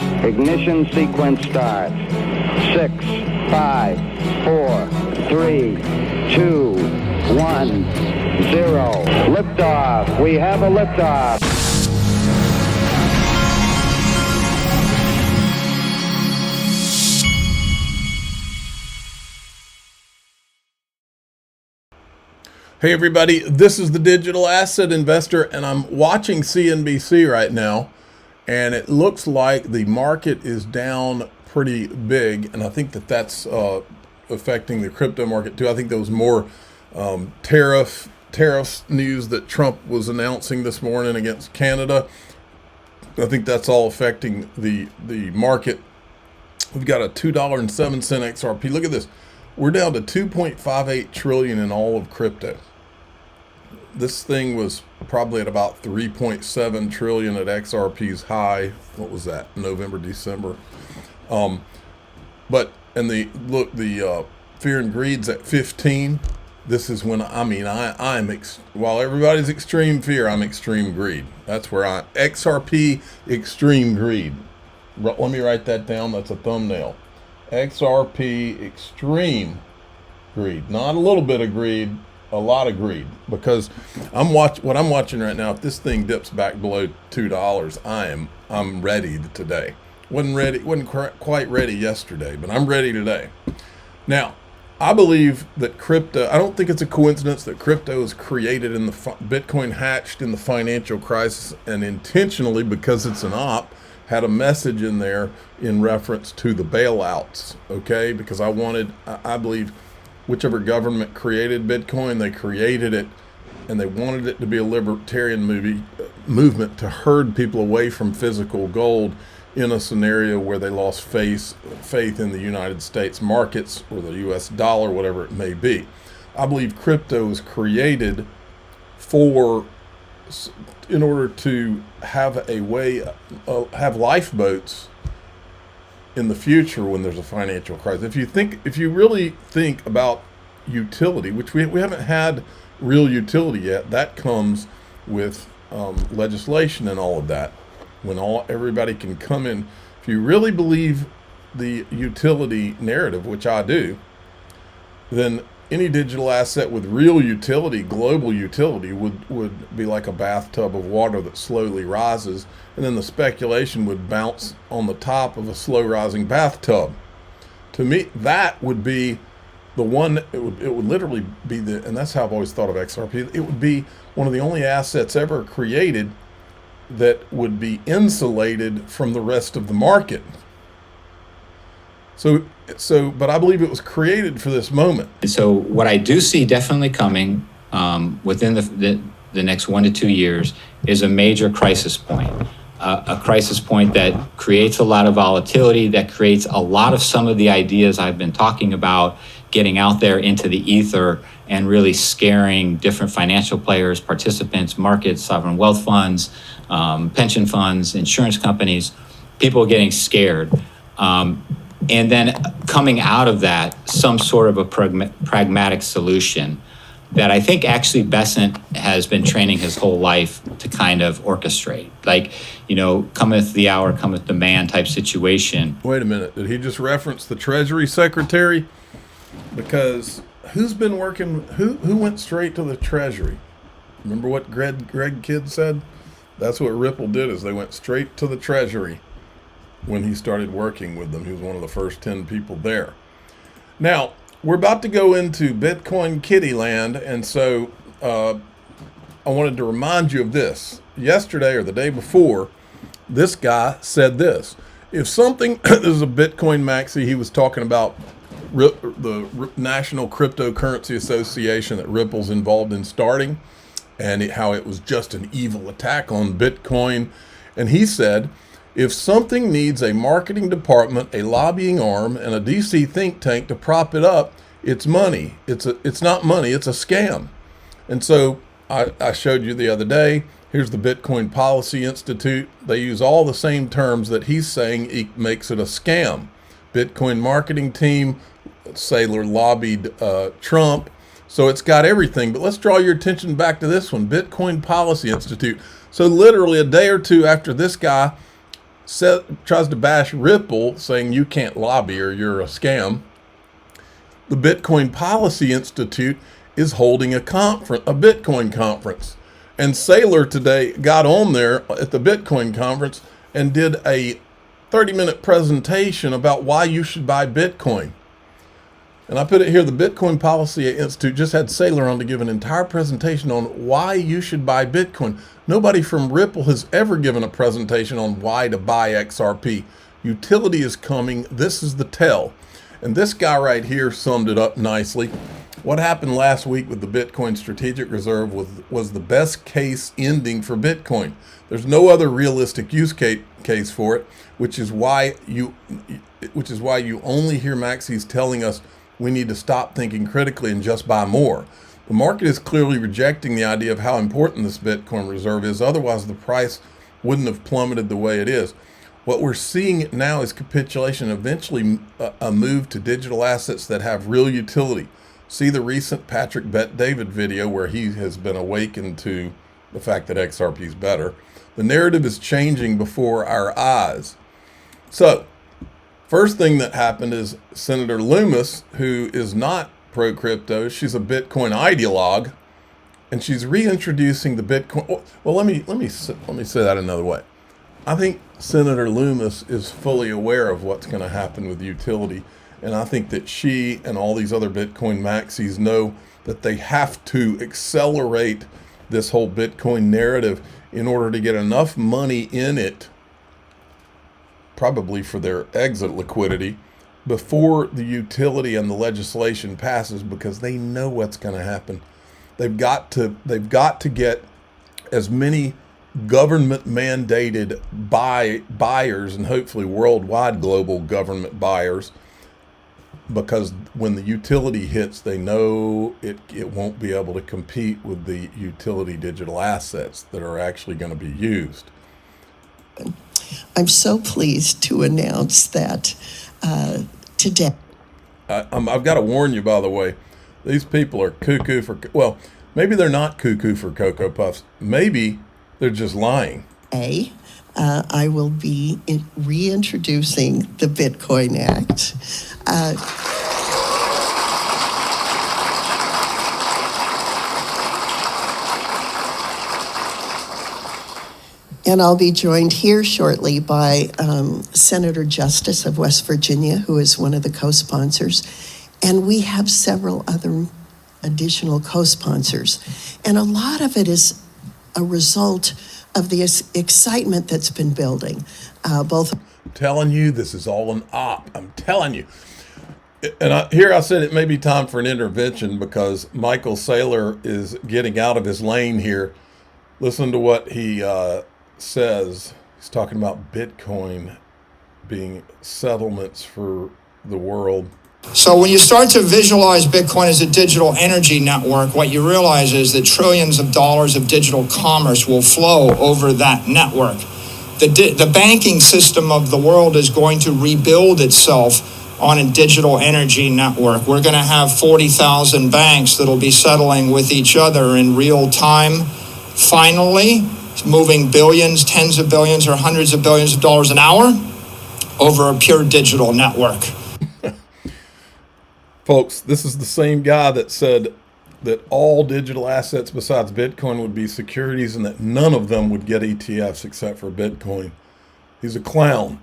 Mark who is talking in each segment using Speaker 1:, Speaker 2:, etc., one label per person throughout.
Speaker 1: Ignition sequence start. 6, 5, 4, 3, 2, 1, 0. Liftoff. We have a liftoff.
Speaker 2: Hey everybody, this is the Digital Asset Investor, and I'm watching CNBC right now, and it looks like the market is down pretty big, and I think that that's affecting the crypto market too. I think there was more tariffs news that Trump was announcing this morning against Canada. I think that's all affecting the market. We've got a $2.07 XRP. Look at this. We're down to 2.58 trillion in all of crypto. This thing was probably at about 3.7 trillion at XRP's high. What was that? November, December. But the fear and greed's at 15. This is when while everybody's extreme fear, I'm extreme greed. That's where XRP extreme greed. Let me write that down. That's a thumbnail. XRP extreme greed, not a little bit of greed, a lot of greed, because what I'm watching right now. If this thing dips back below $2, I'm ready today. Wasn't quite ready yesterday, but I'm ready today. Now, I believe that crypto. I don't think it's a coincidence that crypto was created in the Bitcoin hatched in the financial crisis, and intentionally, because it's an op, had a message in there in reference to the bailouts, okay? Because I believe whichever government created Bitcoin, they created it, and they wanted it to be a libertarian movement to herd people away from physical gold in a scenario where they lost faith in the United States markets or the U.S. dollar, whatever it may be. I believe crypto was created in order to have a way, have lifeboats in the future when there's a financial crisis. If you really think about utility, which we haven't had real utility yet, that comes with legislation and all of that. When everybody can come in, if you really believe the utility narrative, which I do, then any digital asset with real utility, global utility, would be like a bathtub of water that slowly rises, and then the speculation would bounce on the top of a slow rising bathtub. To me, that would be the one. It would literally be and that's how I've always thought of XRP. It would be one of the only assets ever created that would be insulated from the rest of the market. But I believe it was created for this moment.
Speaker 3: So what I do see definitely coming within the next 1 to 2 years is a major crisis point. A crisis point that creates a lot of volatility, that creates a lot of some of the ideas I've been talking about getting out there into the ether and really scaring different financial players, participants, markets, sovereign wealth funds, pension funds, insurance companies, people getting scared. And then coming out of that, some sort of a pragmatic solution that I think actually Besant has been training his whole life to kind of orchestrate. Like, cometh the hour, cometh the man type situation.
Speaker 2: Wait a minute. Did he just reference the Treasury Secretary? Because who went straight to the Treasury? Remember what Greg Kidd said? That's what Ripple did, is they went straight to the Treasury. When he started working with them, he was one of the first 10 people there. Now, we're about to go into Bitcoin kitty land, and so I wanted to remind you of this. Yesterday or the day before, this guy said this. If something, this is a Bitcoin maxi, he was talking about the National Cryptocurrency Association that Ripple's involved in starting, and how it was just an evil attack on Bitcoin. And he said, if something needs a marketing department, a lobbying arm, and a DC think tank to prop it up, it's money. It's not money, it's a scam. And so I showed you the other day, here's the Bitcoin Policy Institute. They use all the same terms that he's saying makes it a scam. Bitcoin marketing team, Saylor lobbied Trump. So it's got everything. But let's draw your attention back to this one, Bitcoin Policy Institute. So literally a day or two after this guy tries to bash Ripple, saying you can't lobby or you're a scam. The Bitcoin Policy Institute is holding a Bitcoin conference. And Saylor today got on there at the Bitcoin conference and did a 30-minute presentation about why you should buy Bitcoin. And I put it here, the Bitcoin Policy Institute just had Saylor on to give an entire presentation on why you should buy Bitcoin. Nobody from Ripple has ever given a presentation on why to buy XRP. Utility is coming. This is the tell. And this guy right here summed it up nicely. What happened last week with the Bitcoin Strategic Reserve was the best case ending for Bitcoin. There's no other realistic use case for it, which is why you only hear Maxis telling us we need to stop thinking critically and just buy more. The market is clearly rejecting the idea of how important this Bitcoin reserve is. Otherwise, the price wouldn't have plummeted the way it is. What we're seeing now is capitulation, eventually a move to digital assets that have real utility. See the recent Patrick Bet-David video where he has been awakened to the fact that XRP is better. The narrative is changing before our eyes. So, first thing that happened is Senator Loomis, who is not pro-crypto, she's a Bitcoin ideologue, and she's reintroducing the Bitcoin. Well, let me say that another way. I think Senator Loomis is fully aware of what's going to happen with utility, and I think that she and all these other Bitcoin maxis know that they have to accelerate this whole Bitcoin narrative in order to get enough money in it, probably for their exit liquidity, before the utility and the legislation passes, because they know what's going to happen. They've got to get as many government mandated buyers, and hopefully worldwide global government buyers, because when the utility hits, they know it won't be able to compete with the utility digital assets that are actually going to be used.
Speaker 4: I'm so pleased to announce that today.
Speaker 2: I've got to warn you, by the way, these people are cuckoo for, well, maybe they're not cuckoo for Cocoa Puffs. Maybe they're just lying.
Speaker 4: I will be reintroducing the Bitcoin Act. And I'll be joined here shortly by Senator Justice of West Virginia, who is one of the co-sponsors. And we have several other additional co-sponsors. And a lot of it is a result of the excitement that's been building. I'm
Speaker 2: telling you, this is all an op. I'm telling you. And here I said it may be time for an intervention because Michael Saylor is getting out of his lane here. Listen to what he says. He's talking about Bitcoin being settlements for the world.
Speaker 5: So when you start to visualize Bitcoin as a digital energy network, what you realize is that trillions of dollars of digital commerce will flow over that network. The banking system of the world is going to rebuild itself on a digital energy network. We're going to have 40,000 banks that'll be settling with each other in real time. Finally, moving billions, tens of billions, or hundreds of billions of dollars an hour over a pure digital network.
Speaker 2: Folks, this is the same guy that said that all digital assets besides Bitcoin would be securities and that none of them would get ETFs except for Bitcoin. He's a clown.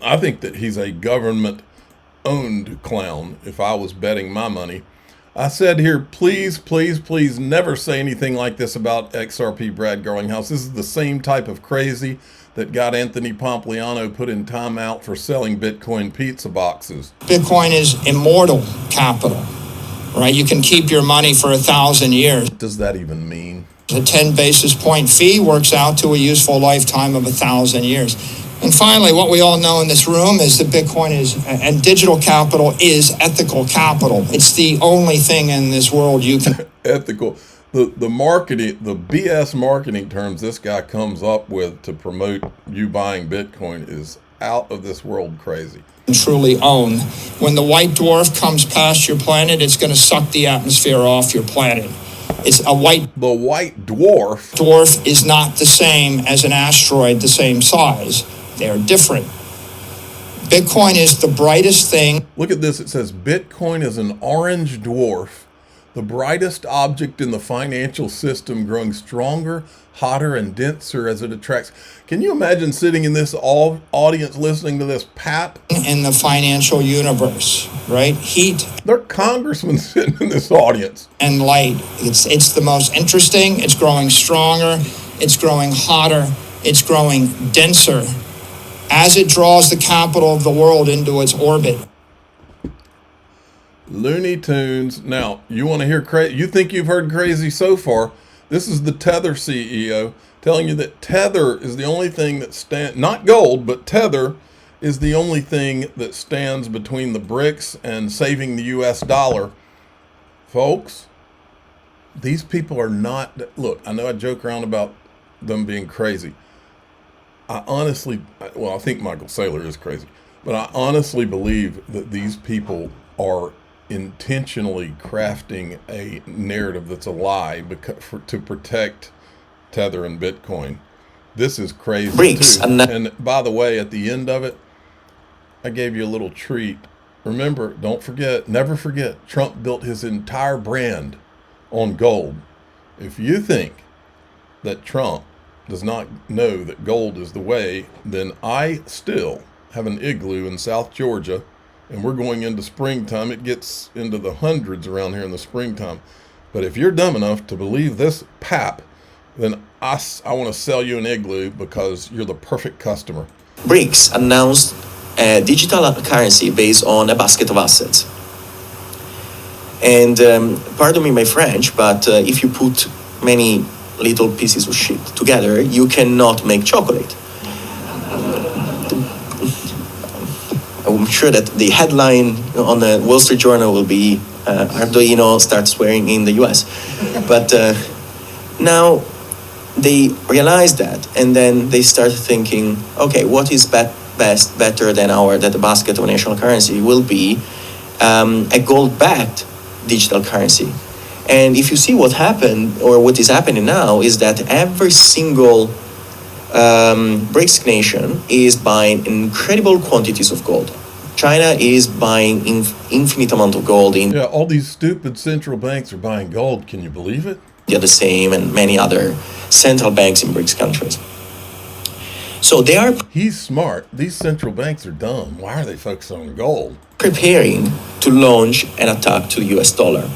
Speaker 2: I think that he's a government-owned clown if I was betting my money. I said here, please, please, please never say anything like this about XRP Brad Garlinghouse. This is the same type of crazy that got Anthony Pompliano put in timeout for selling Bitcoin pizza boxes.
Speaker 5: Bitcoin is immortal capital, right? You can keep your money for 1,000 years.
Speaker 2: What does that even mean?
Speaker 5: A 10 basis point fee works out to a useful lifetime of 1,000 years. And finally, what we all know in this room is that Bitcoin and digital capital is ethical capital. It's the only thing in this world you can...
Speaker 2: Ethical. The marketing, the BS marketing terms this guy comes up with to promote you buying Bitcoin is out of this world crazy.
Speaker 5: Truly own. When the white dwarf comes past your planet, it's going to suck the atmosphere off your planet. It's a white...
Speaker 2: The white dwarf?
Speaker 5: Dwarf is not the same as an asteroid the same size. They're different. Bitcoin is the brightest thing.
Speaker 2: Look at this. It says Bitcoin is an orange dwarf, the brightest object in the financial system, growing stronger, hotter, and denser as it attracts. Can you imagine sitting in this audience listening to this pap?
Speaker 5: In the financial universe, right? Heat.
Speaker 2: There are congressmen sitting in this audience.
Speaker 5: And light. It's the most interesting. It's growing stronger. It's growing hotter. It's growing denser as it draws the capital of the world into its orbit.
Speaker 2: Looney Tunes. Now, you want to hear crazy? You think you've heard crazy so far? This is the Tether CEO telling you that Tether is the only thing that stands, not gold, but Tether is the only thing that stands between the BRICS and saving the US dollar. Folks, these people are not, look, I know I joke around about them being crazy. I think Michael Saylor is crazy, but I honestly believe that these people are intentionally crafting a narrative that's a lie to protect Tether and Bitcoin. This is crazy
Speaker 6: BRICS,
Speaker 2: too. And by the way, at the end of it, I gave you a little treat. Remember, never forget, Trump built his entire brand on gold. If you think that Trump does not know that gold is the way, then I still have an igloo in South Georgia, and we're going into springtime. It gets into the hundreds around here in the springtime. But if you're dumb enough to believe this pap, then I want to sell you an igloo because you're the perfect customer.
Speaker 6: BRICS announced a digital currency based on a basket of assets. And pardon me my French, but if you put many little pieces of shit together, you cannot make chocolate. I'm sure that the headline on the Wall Street Journal will be Arduino starts swearing in the US. But now they realize that, and then they start thinking, okay, what is better than that the basket of national currency will be a gold-backed digital currency. And if you see what happened, or what is happening now, is that every single BRICS nation is buying incredible quantities of gold. China is buying infinite amount of gold.
Speaker 2: Yeah, all these stupid central banks are buying gold. Can you believe it?
Speaker 6: Yeah, the same, and many other central banks in BRICS countries. So they are...
Speaker 2: He's smart. These central banks are dumb. Why are they focused on gold?
Speaker 6: Preparing to launch an attack to the US dollar.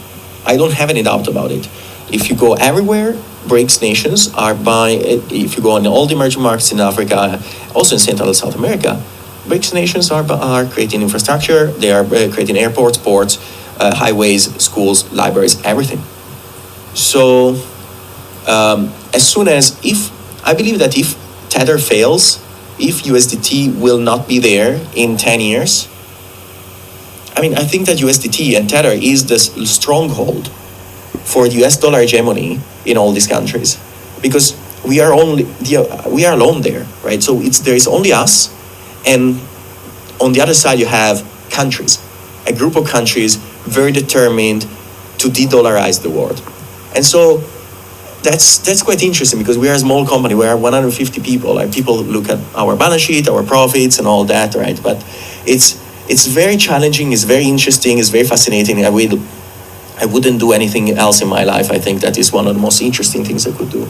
Speaker 6: I don't have any doubt about it. If you go everywhere, BRICS nations are buying, if you go on all the emerging markets in Africa, also in Central and South America, BRICS nations are creating infrastructure, they are creating airports, ports, highways, schools, libraries, everything. So, I believe that if Tether fails, if USDT will not be there in 10 years, I think that USDT and Tether is the stronghold for the US dollar hegemony in all these countries, because we are alone there, right? So there is only us, and on the other side you have countries, a group of countries very determined to de-dollarize the world, and so that's quite interesting because we are a small company. We are 150 people. Like, people look at our balance sheet, our profits, and all that, right? But it's very challenging, it's very interesting, it's very fascinating. I wouldn't do anything else in my life. I think that is one of the most interesting things I could do.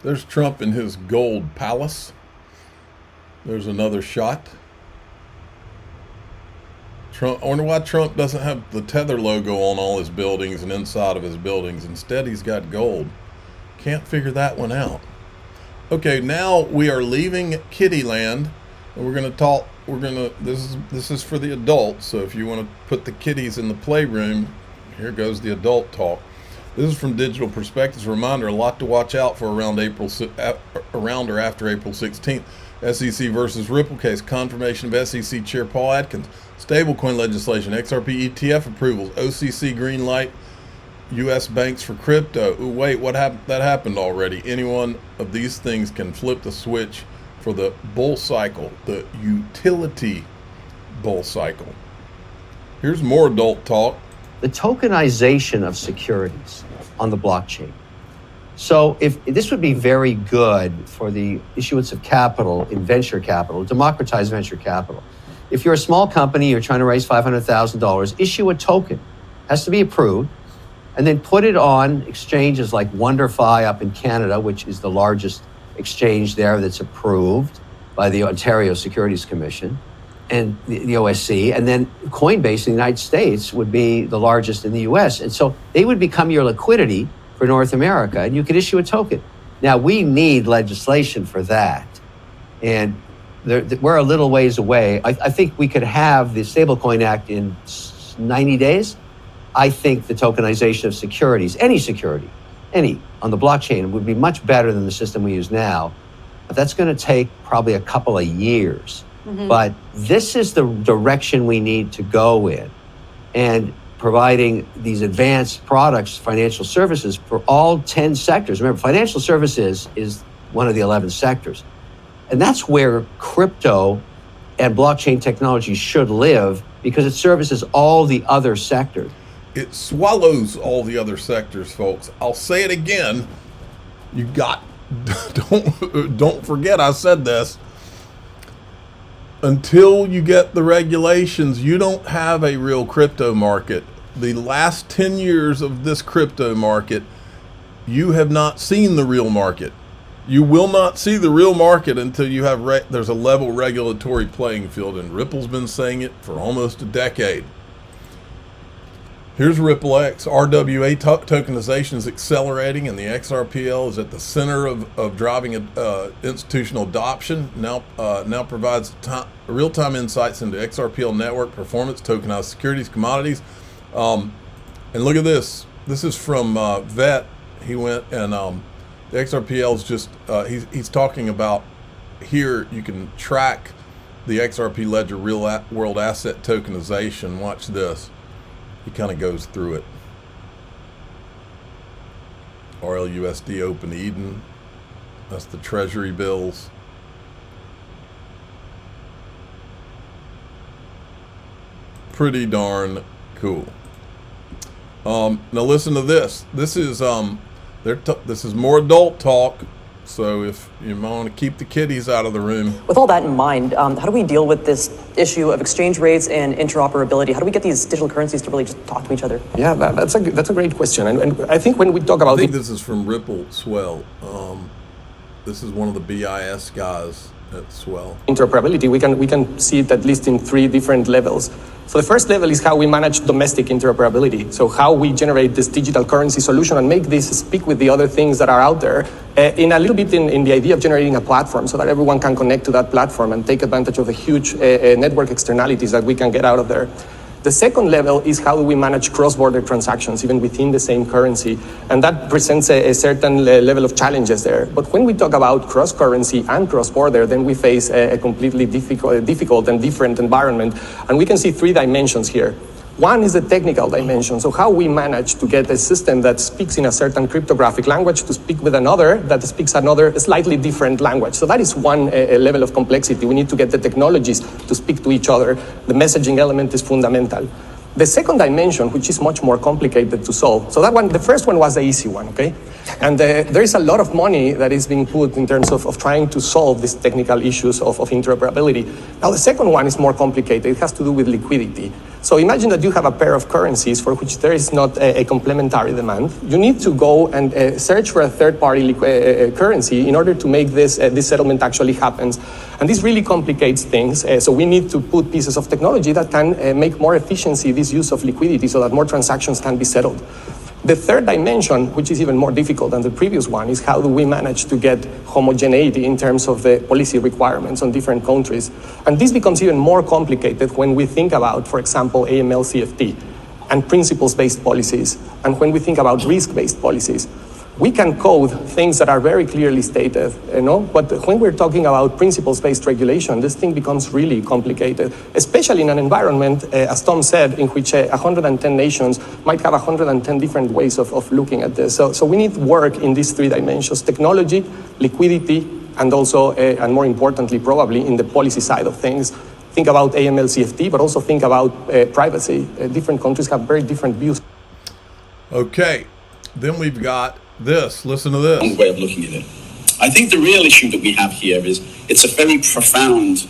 Speaker 2: There's Trump in his gold palace. There's another shot. I wonder why Trump doesn't have the Tether logo on all his buildings and inside of his buildings. Instead, he's got gold. Can't figure that one out. Okay, now we are leaving Kitty Land, and we're going to talk. This is for the adults. So if you want to put the kiddies in the playroom, here goes the adult talk. This is from Digital Perspectives. Reminder: a lot to watch out for around or after April 16th. SEC versus Ripple case, confirmation of SEC Chair Paul Atkins, stablecoin legislation, XRP ETF approvals, OCC green light, U.S. banks for crypto. Ooh, wait, what happened? That happened already. Any one of these things can flip the switch for the bull cycle, the utility bull cycle. Here's more adult talk.
Speaker 7: The tokenization of securities on the blockchain. So if this would be very good for the issuance of capital in venture capital, democratize venture capital. If you're a small company, you're trying to raise $500,000, issue a token. Has to be approved, and then put it on exchanges like WonderFi up in Canada, which is the largest exchange there that's approved by the Ontario Securities Commission and the OSC, and then Coinbase in the United States would be the largest in the US. And so they would become your liquidity for North America, and you could issue a token. Now, we need legislation for that. And we're a little ways away. I think we could have the Stablecoin Act in 90 days. I think the tokenization of securities, any security, any on the blockchain would be much better than the system we use now. But that's going to take probably a couple of years. But this is the direction we need to go in. And providing these advanced products, financial services for all 10 sectors. Remember, financial services is one of the 11 sectors. And that's where crypto and blockchain technology should live because it services all the other sectors.
Speaker 2: It swallows all the other sectors, folks. I'll say it again. Don't forget I said this. Until you get the regulations, you don't have a real crypto market. The last 10 years of this crypto market, you have not seen the real market. You will not see the real market until you have there's a level regulatory playing field, and Ripple's been saying it for almost a decade. Here's RippleX. RWA tokenization is accelerating, and the XRPL is at the center of driving institutional adoption. Now provides real-time insights into XRPL network performance, tokenized securities, commodities. And look at this. This is from Vet. He went and the XRPL is just he's talking about here. You can track the XRP ledger real world asset tokenization. Watch this. He kind of goes through it. RLUSD Open Eden. That's the treasury bills. Pretty darn cool. Now listen to this. This is this is more adult talk. So if you want to keep the kiddies out of the room.
Speaker 8: With all that in mind, how do we deal with this issue of exchange rates and interoperability? How do we get these digital currencies to really just talk to each other?
Speaker 9: Yeah, that's a great question. And I think when we talk about...
Speaker 2: I think this is from Ripple Swell. This is one of the BIS guys at Swell.
Speaker 9: Interoperability, we can see it at least in 3 different levels. So the first level is how we manage domestic interoperability. So how we generate this digital currency solution and make this speak with the other things that are out there in a little bit in the idea of generating a platform so that everyone can connect to that platform and take advantage of the huge network externalities that we can get out of there. The second level is how do we manage cross-border transactions even within the same currency, and that presents a certain level of challenges there. But when we talk about cross-currency and cross-border, then we face a completely difficult and different environment, and we can see 3 dimensions here. One is the technical dimension, so how we manage to get a system that speaks in a certain cryptographic language to speak with another that speaks another slightly different language. So that is one level of complexity. We need to get the technologies to speak to each other. The messaging element is fundamental. The second dimension, which is much more complicated to solve. So that one, the first one was the easy one, okay? And there is a lot of money that is being put in terms of trying to solve these technical issues of interoperability. Now, the second one is more complicated. It has to do with liquidity. So imagine that you have a pair of currencies for which there is not a complementary demand. You need to go and search for a third-party currency in order to make this settlement actually happen. And this really complicates things. So we need to put pieces of technology that can make more efficiency this use of liquidity so that more transactions can be settled. The third dimension, which is even more difficult than the previous one, is how do we manage to get homogeneity in terms of the policy requirements on different countries. And this becomes even more complicated when we think about, for example, AML-CFT and principles-based policies, and when we think about risk-based policies. We can code things that are very clearly stated, but when we're talking about principles-based regulation, this thing becomes really complicated, especially in an environment, as Tom said, in which 110 nations might have 110 different ways of looking at this. So we need work in these 3 dimensions: technology, liquidity, and also, and more importantly, probably in the policy side of things. Think about AML-CFT, but also think about privacy. Different countries have very different views.
Speaker 2: Okay, then we've got Listen to this.
Speaker 10: One way of looking at it. I think the real issue that we have here is it's a very profound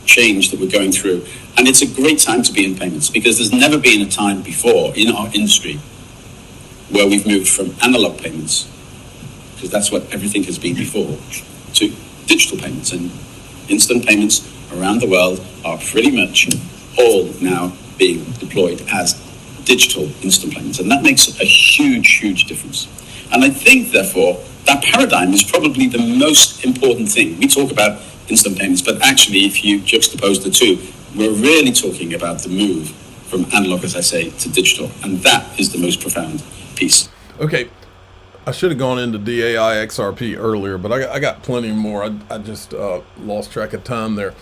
Speaker 10: change that we're going through. And it's a great time to be in payments because there's never been a time before in our industry where we've moved from analog payments, because that's what everything has been before, to digital payments. And instant payments around the world are pretty much all now being deployed as digital instant payments. And that makes a huge, huge difference. And I think, therefore, that paradigm is probably the most important thing. We talk about instant payments, but actually, if you juxtapose the two, we're really talking about the move from analog, as I say, to digital. And that is the most profound piece.
Speaker 2: Okay, I should have gone into DAI XRP earlier, but I got plenty more. I just lost track of time there.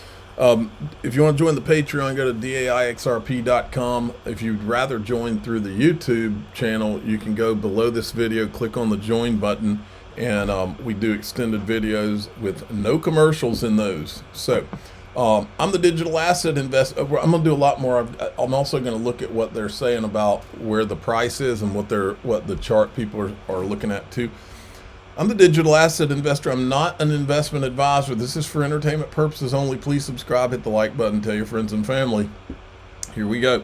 Speaker 2: If you want to join the Patreon, go to DAIXRP.com. If you'd rather join through the YouTube channel, you can go below this video, click on the join button, and we do extended videos with no commercials in those. So I'm the digital asset investor. I'm going to do a lot more. I'm also going to look at what they're saying about where the price is and what the chart people are looking at too. I'm the digital asset investor. I'm not an investment advisor. This is for entertainment purposes only. Please subscribe, hit the like button, tell your friends and family. Here we go.